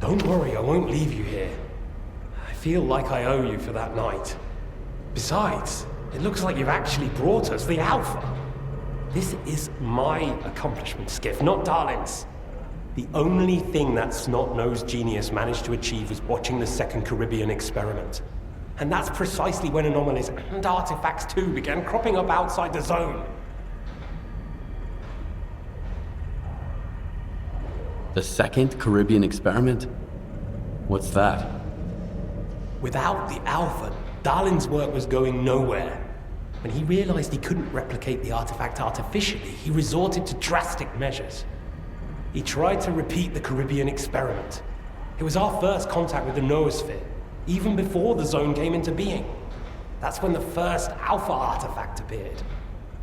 Don't worry, I won't leave you here. I feel like I owe you for that night. Besides, it looks like you've actually brought us the Alpha. This is my accomplishment, Skiff, not Darlin's. The only thing that snot-nosed genius managed to achieve was watching the Second Caribbean experiment. And that's precisely when anomalies and artifacts too began cropping up outside the zone. The Second Caribbean experiment? What's that? Without the Alpha, Darlin's work was going nowhere. When he realized he couldn't replicate the artifact artificially, he resorted to drastic measures. He tried to repeat the Caribbean experiment. It was our first contact with the noosphere, even before the zone came into being. That's when the first Alpha artifact appeared.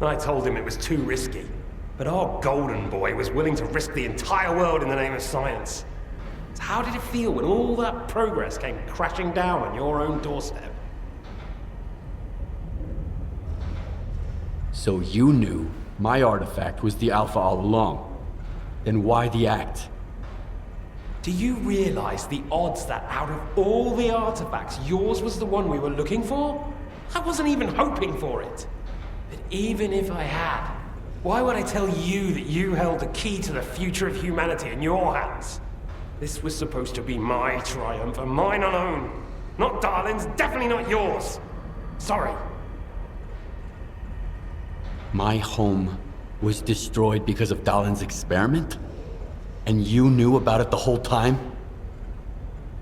I told him it was too risky, but our golden boy was willing to risk the entire world in the name of science. So how did it feel when all that progress came crashing down on your own doorstep? So you knew my artifact was the Alpha all along. Then why the act? Do you realize the odds that out of all the artifacts, yours was the one we were looking for? I wasn't even hoping for it. But even if I had, why would I tell you that you held the key to the future of humanity in your hands? This was supposed to be my triumph and mine alone. Not Darlin's, definitely not yours. Sorry. My home was destroyed because of Darlin's experiment? And you knew about it the whole time?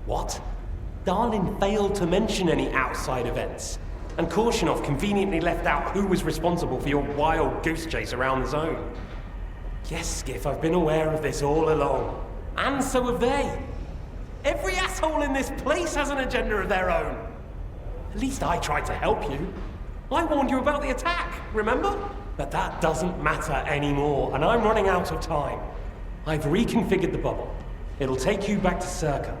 What? Darlin failed to mention any outside events. And Korshunov conveniently left out who was responsible for your wild goose chase around the zone. Yes, Skiff, I've been aware of this all along. And so have they. Every asshole in this place has an agenda of their own. At least I tried to help you. I warned you about the attack, remember? But that doesn't matter anymore, and I'm running out of time. I've reconfigured the bubble. It'll take you back to Circa.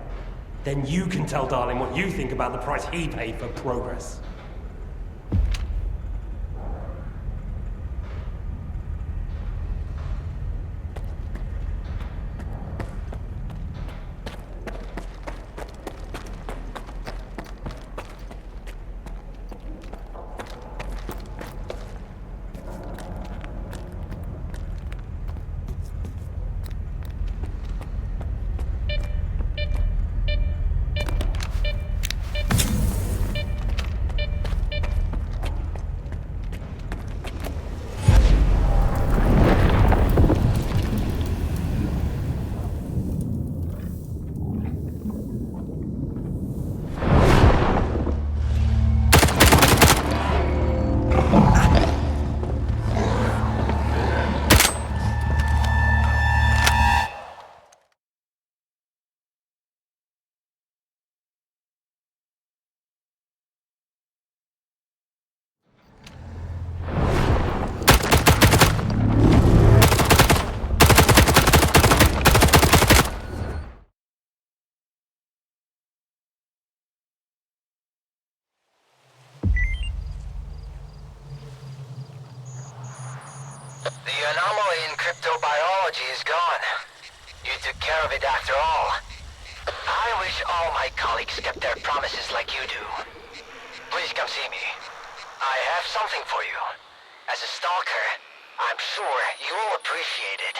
Then you can tell Darlin what you think about the price he paid for progress. The anomaly in cryptobiology is gone. You took care of it after all. I wish all my colleagues kept their promises like you do. Please come see me. I have something for you. As a stalker, I'm sure you'll appreciate it.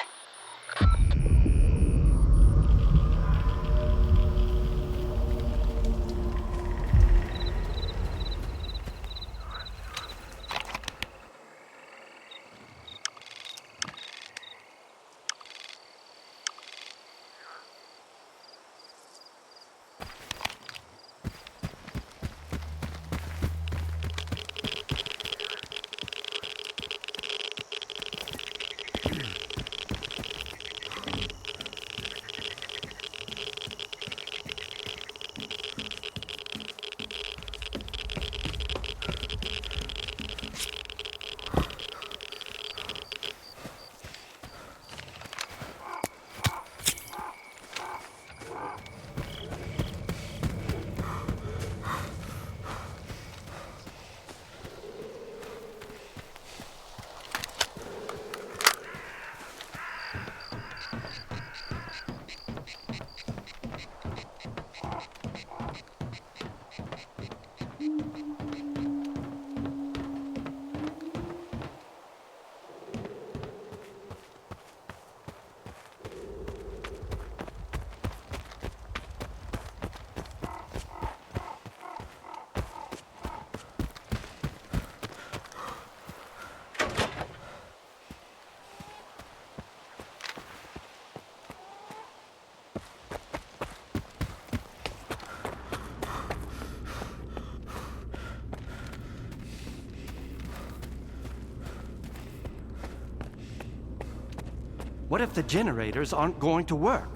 What if the generators aren't going to work?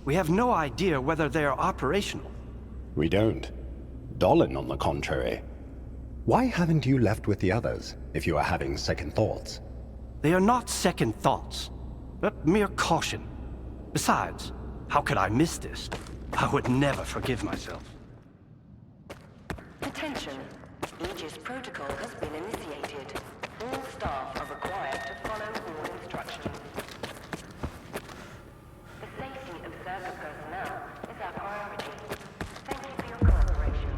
We have no idea whether they are operational. We don't. Dolan, on the contrary. Why haven't you left with the others, if you are having second thoughts? They are not second thoughts, but mere caution. Besides, how could I miss this? I would never forgive myself. Attention. Aegis protocol has been initiated. All staff are required to follow all instructions. The safety of server personnel is our priority. Thank you for your cooperation.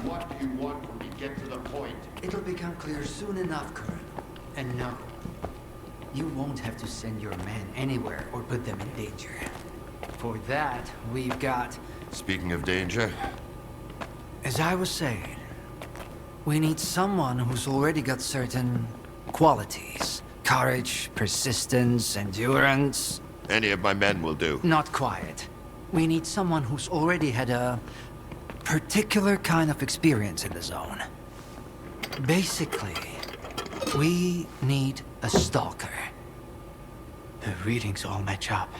What do you want when we get to the point? It'll become clear soon enough, Colonel. And no, you won't have to send your men anywhere or put them in danger. For that, we've got... Speaking of danger, As I was saying, we need someone who's already got certain qualities. Courage, persistence, endurance. any of my men will do. Not quiet. We need someone who's already had a particular kind of experience in the zone. Basically, we need a stalker. The readings all match up.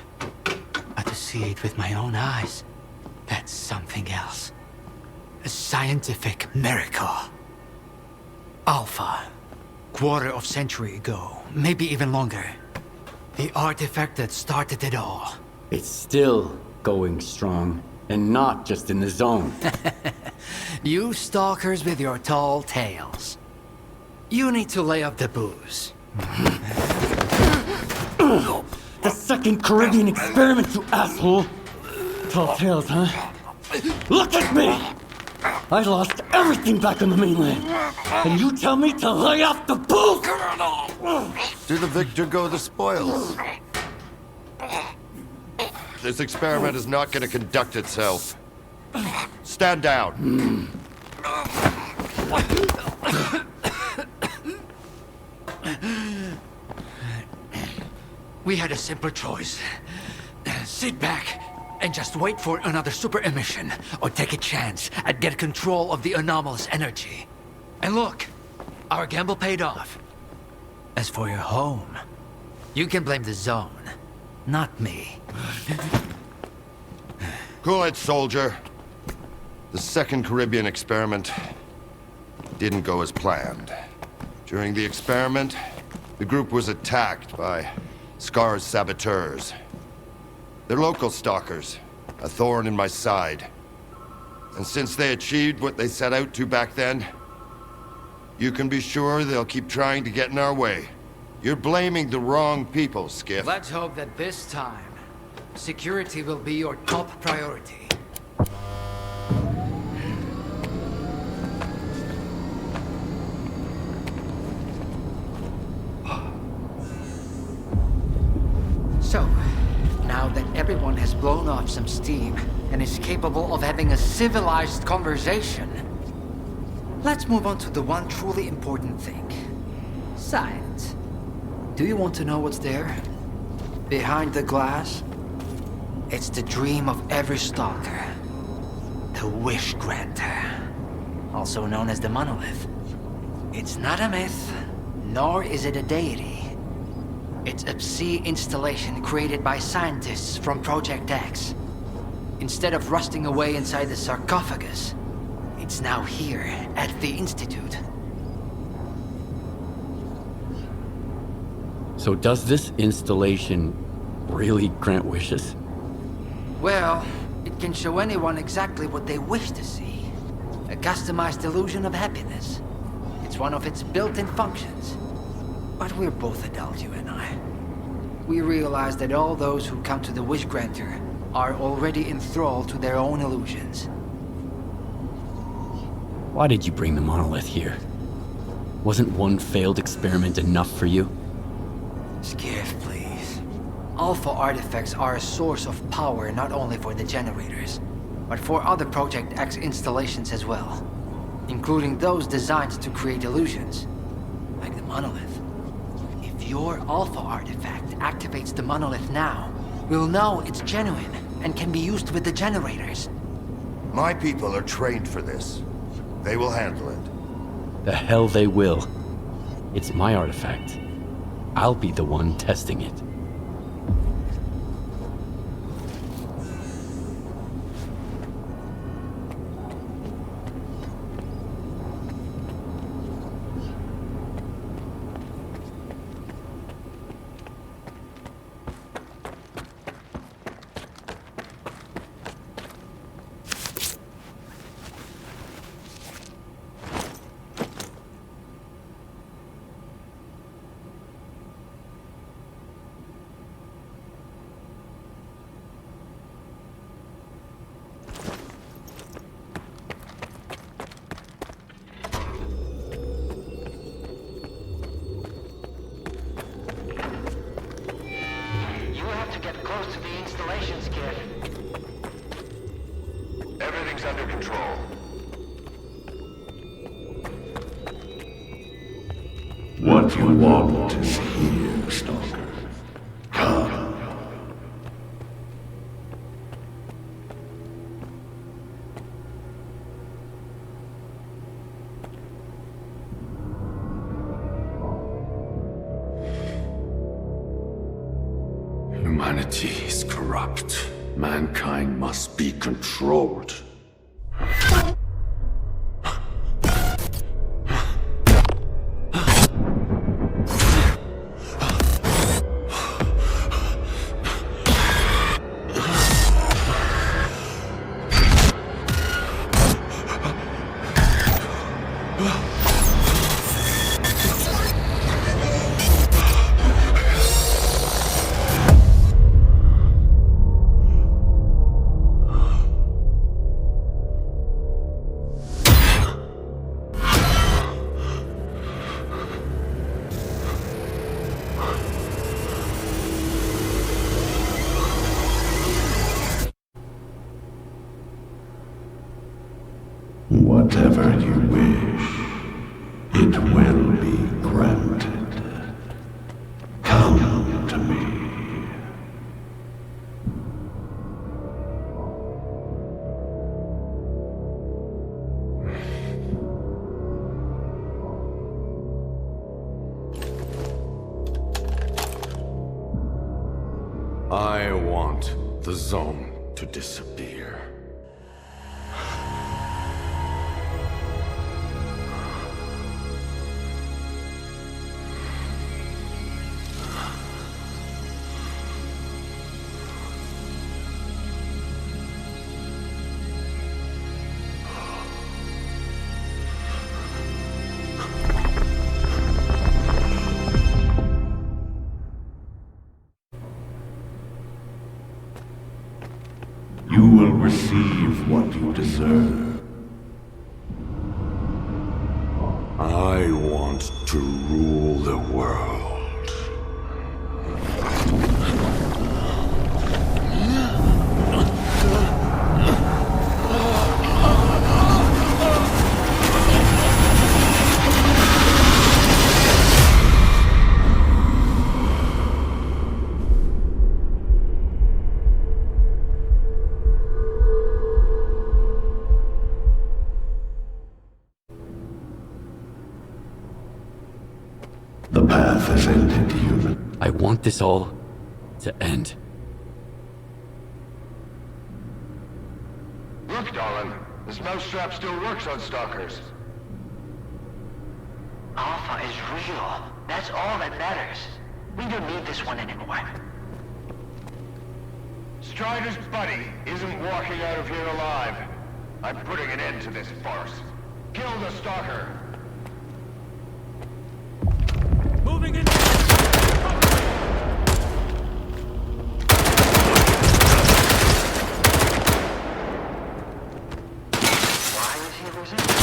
But to see it with my own eyes, that's something else. A scientific miracle. Alpha. Quarter of century ago, maybe even longer. The artifact that started it all. It's still going strong, and not just in the zone. You stalkers with your tall tales. You need to lay up the booze. The second Caribbean experiment, you asshole! Tall tales, huh? Look at me! I lost everything back on the mainland. And you tell me to lay off the booze? To the victor go the spoils. This experiment is not going to conduct itself. Stand down. We had a simple choice. Sit back and just wait for another super emission, or take a chance at get control of the anomalous energy. And look, our gamble paid off. As for your home, you can blame the zone, not me. Cool it, soldier. The second Caribbean experiment didn't go as planned. During the experiment, the group was attacked by Scar's saboteurs. They're local stalkers, a thorn in my side. And since they achieved what they set out to back then, you can be sure they'll keep trying to get in our way. You're blaming the wrong people, Skiff. Let's hope that this time, security will be your top priority. So, now that everyone has blown off some steam and is capable of having a civilized conversation, let's move on to the one truly important thing. Science. Do you want to know what's there? Behind the glass? It's the dream of every stalker. The wish granter. Also known as the monolith. It's not a myth, nor is it a deity. It's a sea installation created by scientists from Project X. Instead of rusting away inside the sarcophagus, it's now here at the Institute. So does this installation really grant wishes? Well, it can show anyone exactly what they wish to see. A customized illusion of happiness. It's one of its built-in functions. But we're both adults, you and I. We realize that all those who come to the Wish Granter are already enthralled to their own illusions. Why did you bring the monolith here? Wasn't one failed experiment enough for you? Skiff, please. Alpha artifacts are a source of power not only for the generators, but for other Project X installations as well, including those designed to create illusions, like the monolith. If your Alpha artifact activates the monolith now, we'll know it's genuine and can be used with the generators. My people are trained for this. They will handle it. The hell they will. It's my artifact. I'll be the one testing it. Close to the installation, Skip. Everything's under control. What you want is here, Stalker. Come. Humanity is corrupt. Mankind must be controlled. Whatever you wish, it will be granted. Come to me. I want the zone to disappear. You will receive what you deserve. I want to rule the world. The path has ended, human. I want this all to end. Look, darling. This mousetrap still works on stalkers. Alpha is real. That's all that matters. We don't need this one anymore. Strider's buddy isn't walking out of here alive. I'm putting an end to this farce. Kill the stalker. Moving in. Why is he resisting?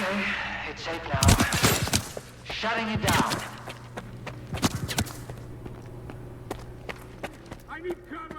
Okay, it's safe now. Shutting it down. I need cover!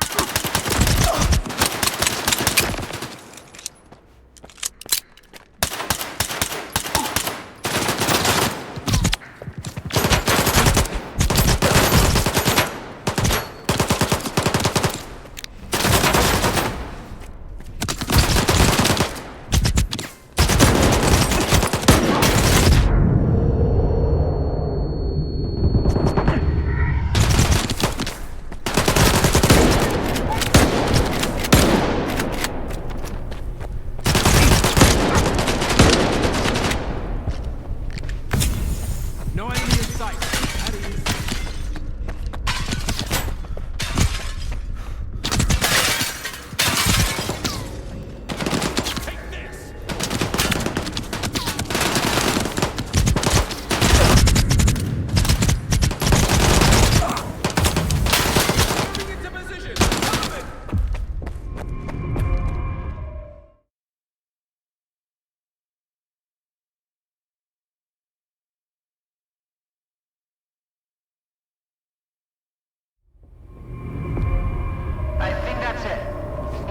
I think that's it.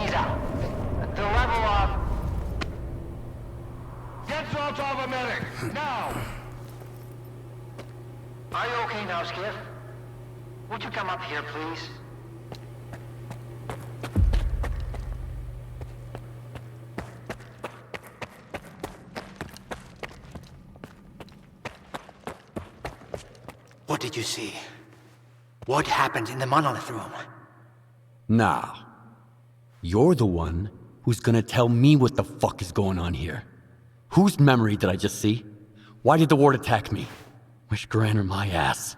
He's out. The level of... Get salt off a medic! Now! Are you okay now, Skiff? Would you come up here, please? What did you see? What happened in the monolith room? Now, you're the one who's gonna tell me what the fuck is going on here. Whose memory did I just see? Why did the ward attack me? Wish Granner my ass.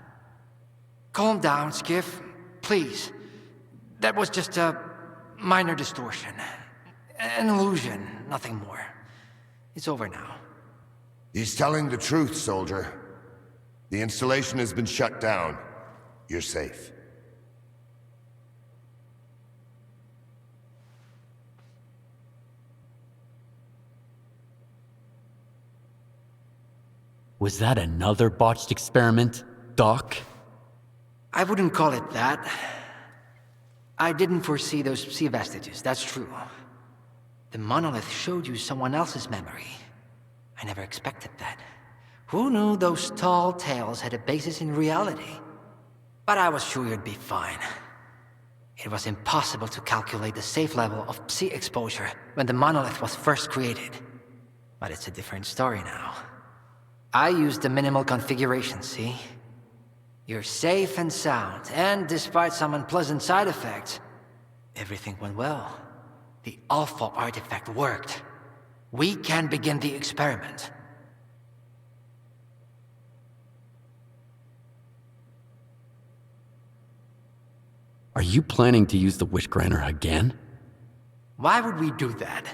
Calm down, Skiff. Please. That was just a minor distortion. An illusion, nothing more. It's over now. He's telling the truth, soldier. The installation has been shut down. You're safe. Was that another botched experiment, Doc? I wouldn't call it that. I didn't foresee those sea vestiges, that's true. The monolith showed you someone else's memory. I never expected that. Who knew those tall tales had a basis in reality? But I was sure you'd be fine. It was impossible to calculate the safe level of Psi exposure when the monolith was first created. But it's a different story now. I used the minimal configuration, see? You're safe and sound, and despite some unpleasant side effects, everything went well. The Alpha artifact worked. We can begin the experiment. Are you planning to use the Wish Granner again? Why would we do that?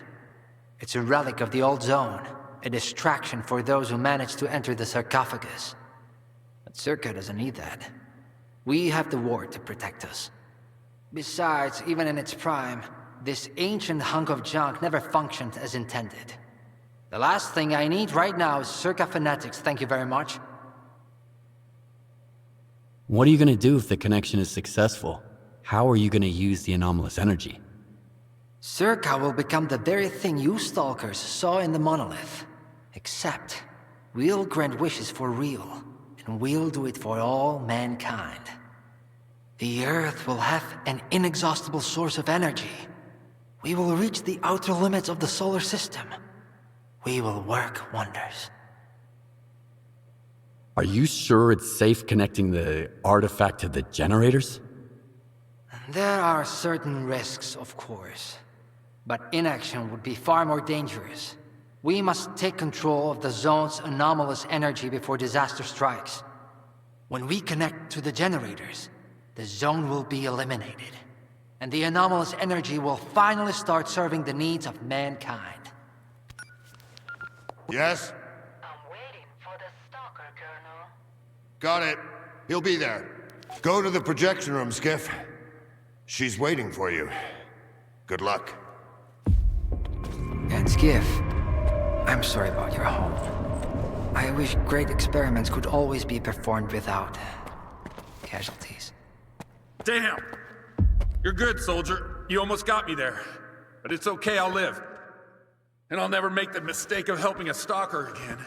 It's a relic of the old zone, a distraction for those who manage to enter the sarcophagus. But Circa doesn't need that. We have the ward to protect us. Besides, even in its prime, this ancient hunk of junk never functioned as intended. The last thing I need right now is Circa fanatics, thank you very much. What are you gonna do if the connection is successful? How are you gonna use the anomalous energy? Circa will become the very thing you Stalkers saw in the monolith. Except, we'll grant wishes for real, and we'll do it for all mankind. The Earth will have an inexhaustible source of energy. We will reach the outer limits of the solar system. We will work wonders. Are you sure it's safe connecting the artifact to the generators? There are certain risks, of course. But inaction would be far more dangerous. We must take control of the zone's anomalous energy before disaster strikes. When we connect to the generators, the zone will be eliminated. And the anomalous energy will finally start serving the needs of mankind. Yes? I'm waiting for the Stalker, Colonel. Got it. He'll be there. Go to the projection room, Skiff. She's waiting for you. Good luck. And Skiff, I'm sorry about your home. I wish great experiments could always be performed without casualties. Damn! You're good, soldier. You almost got me there. But it's okay, I'll live. And I'll never make the mistake of helping a stalker again.